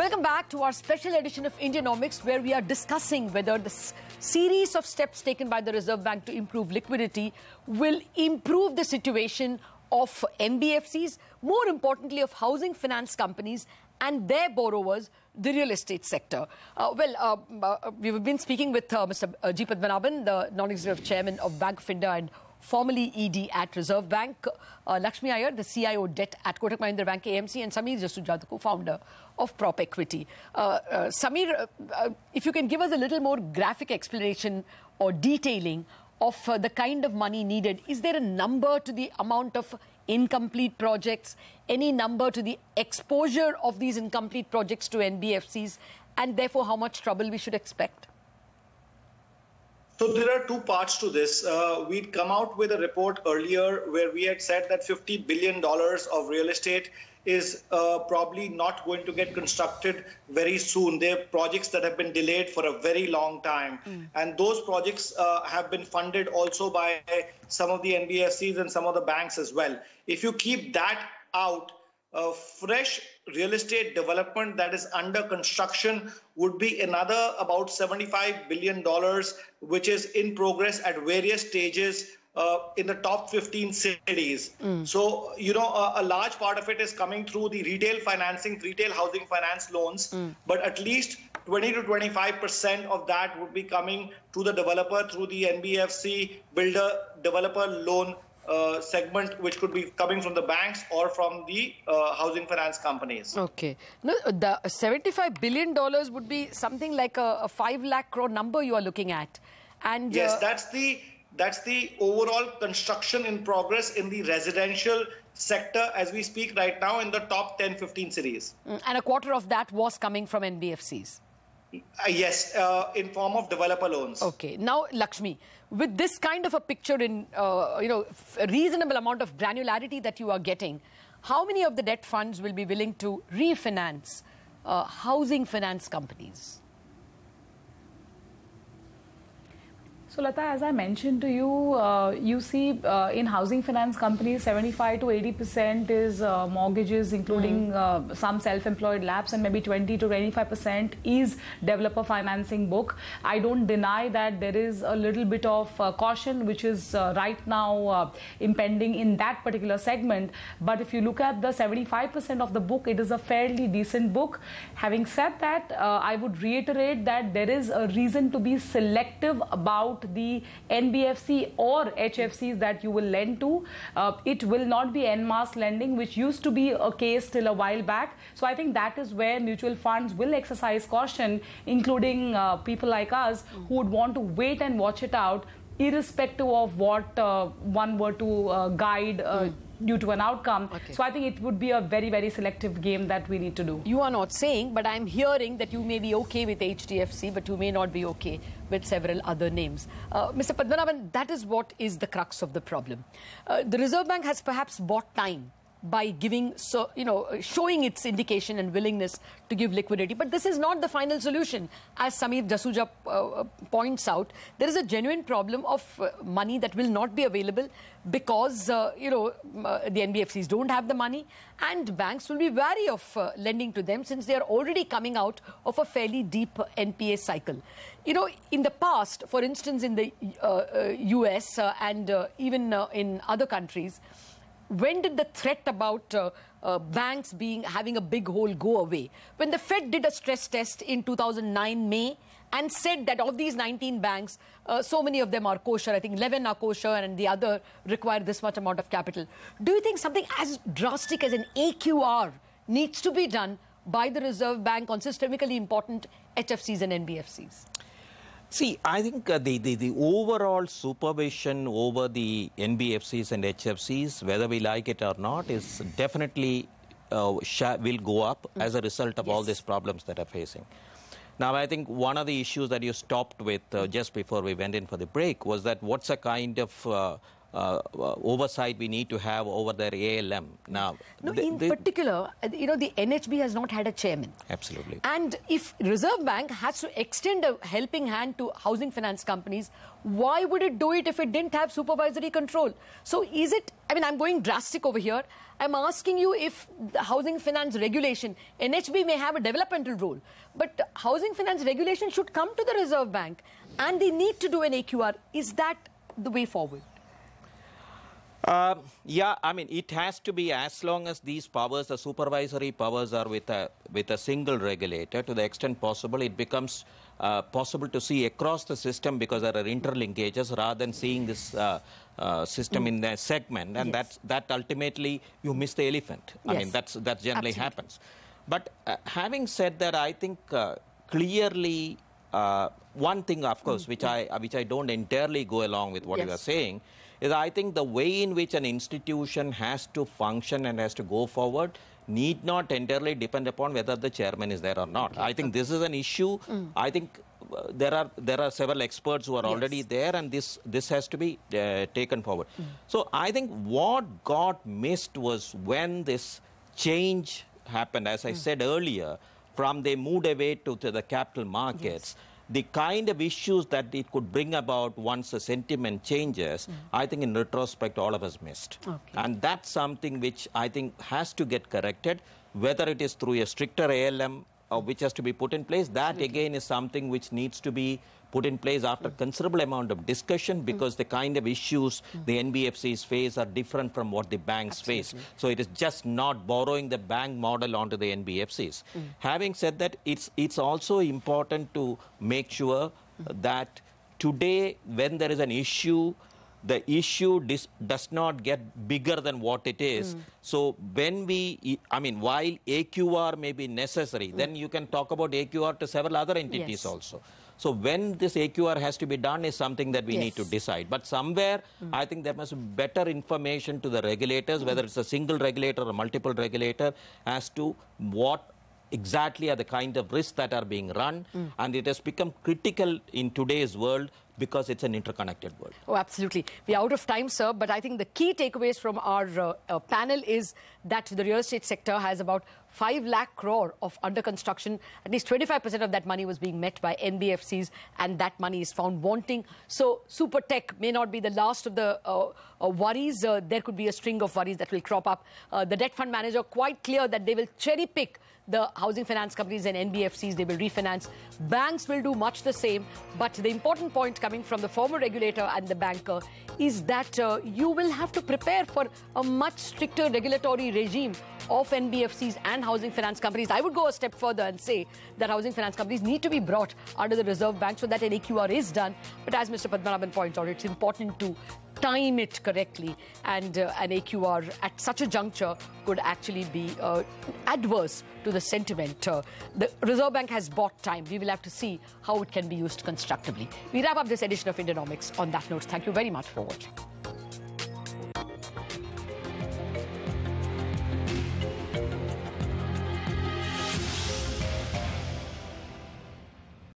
Welcome back to our special edition of Indianomics, where we are discussing whether the series of steps taken by the Reserve Bank to improve liquidity will improve the situation of NBFCs, more importantly of housing finance companies and their borrowers, the real estate sector. We've been speaking with Mr. G. Padmanabhan, the non-executive chairman of Bank of India and formerly ED at Reserve Bank, Lakshmi Iyer, the CIO debt at Kotak Mahindra Bank AMC, and Samir Jasuja, the co-founder of Prop Equity. Samir, if you can give us a little more graphic explanation or detailing of the kind of money needed. Is there a number to the amount of incomplete projects, any number to the exposure of these incomplete projects to NBFCs, and therefore how much trouble we should expect? So there are two parts to this. We'd come out with a report earlier where we had said that $50 billion of real estate is probably not going to get constructed very soon. There are projects that have been delayed for a very long time. And those projects have been funded also by some of the NBFCs and some of the banks as well. If you keep that out, fresh real estate development that is under construction would be another about $75 billion, which is in progress at various stages in the top 15 cities. So, you know, a large part of it is coming through the retail financing, retail housing finance loans, but at least 20 to 25% of that would be coming to the developer through the NBFC builder developer loan segment, which could be coming from the banks or from the housing finance companies. Okay. No, the $75 billion would be something like a 5 lakh crore number you are looking at. And yes, that's the overall construction in progress in the residential sector as we speak right now in the top 10-15 cities. And a quarter of that was coming from NBFCs. Yes, in form of developer loans. Okay. Now, Lakshmi, with this kind of a picture in, a reasonable amount of granularity that you are getting, how many of the debt funds will be willing to refinance housing finance companies? So, Lata, as I mentioned to you, you see in housing finance companies, 75 to 80% is mortgages, including some self-employed LAPs, and maybe 20 to 25% is developer financing book. I don't deny that there is a little bit of caution, which is right now impending in that particular segment. But if you look at the 75% of the book, it is a fairly decent book. Having said that, I would reiterate that there is a reason to be selective about the NBFC or HFCs that you will lend to. It will not be en masse lending, which used to be a case till a while back. So I think that is where mutual funds will exercise caution, including people like us who would want to wait and watch it out, irrespective of what one were to guide due to an outcome. So I think it would be a very, very selective game that we need to do. You are not saying, but I'm hearing that you may be okay with HDFC, but you may not be okay with several other names. Mr. Padmanabhan, that is what is the crux of the problem. The Reserve Bank has perhaps bought time by giving, showing its indication and willingness to give liquidity. But this is not the final solution. As Samir Jasuja points out, there is a genuine problem of money that will not be available because, the NBFCs don't have the money and banks will be wary of lending to them since they are already coming out of a fairly deep NPA cycle. You know, in the past, for instance, in the US and even in other countries, when did the threat about banks having a big hole go away? When the Fed did a stress test in 2009 May and said that of these 19 banks, so many of them are kosher. I think 11 are kosher and the other require this much amount of capital. Do you think something as drastic as an AQR needs to be done by the Reserve Bank on systemically important HFCs and NBFCs? See, I think the overall supervision over the NBFCs and HFCs, whether we like it or not, is definitely will go up as a result of all these problems that are facing. Now, I think one of the issues that you stopped with just before we went in for the break was that what's a kind of oversight we need to have over their ALM. Now, no, in particular, you know, the NHB has not had a chairman. Absolutely. And if Reserve Bank has to extend a helping hand to housing finance companies, why would it do it if it didn't have supervisory control? So is it, I mean, I'm going drastic over here. I'm asking you if the housing finance regulation, NHB may have a developmental role, but housing finance regulation should come to the Reserve Bank and they need to do an AQR. Is that the way forward? Yeah, I mean, it has to be, as long as these powers, the supervisory powers, are with a single regulator. To the extent possible, it becomes possible to see across the system, because there are interlinkages, rather than seeing this system in a segment, and that ultimately you miss the elephant. I mean, that generally happens. But having said that, I think clearly one thing, of course, which I don't entirely go along with what you are saying, is I think the way in which an institution has to function and has to go forward need not entirely depend upon whether the chairman is there or not. Okay. I think this is an issue. I think there are several experts who are already there, and this has to be taken forward. So I think what got missed was when this change happened, as I said earlier, from they moved away to the capital markets. The kind of issues that it could bring about once the sentiment changes, I think in retrospect, all of us missed. Okay. And that's something which I think has to get corrected, whether it is through a stricter ALM which has to be put in place. That again is something which needs to be put in place after considerable amount of discussion, because the kind of issues the NBFCs face are different from what the banks face. So it is just not borrowing the bank model onto the NBFCs. Having said that, it's also important to make sure that today, when there is an issue, the issue does not get bigger than what it is. So when while AQR may be necessary, then you can talk about AQR to several other entities also. So when this AQR has to be done is something that we need to decide. But somewhere, I think there must be better information to the regulators, whether it's a single regulator or multiple regulator, as to what exactly are the kind of risks that are being run. And it has become critical in today's world, because it's an interconnected world. Oh, absolutely. We're out of time, sir, but I think the key takeaways from our panel is that the real estate sector has about 5 lakh crore of under construction. At least 25% of that money was being met by NBFCs, and that money is found wanting. So super tech may not be the last of the worries. There could be a string of worries that will crop up. The debt fund manager quite clear that they will cherry pick the housing finance companies and NBFCs. They will refinance. Banks will do much the same. But the important point coming from the former regulator and the banker is that you will have to prepare for a much stricter regulatory regime of NBFCs and housing finance companies. I would go a step further and say that housing finance companies need to be brought under the Reserve Bank so that an AQR is done. But as Mr. Padmanabhan points out, it's important to time it correctly, and an AQR at such a juncture could actually be adverse to the sentiment. The Reserve Bank has bought time. We will have to see how it can be used constructively. We wrap up this edition of Indianomics on that note. Thank you very much for watching.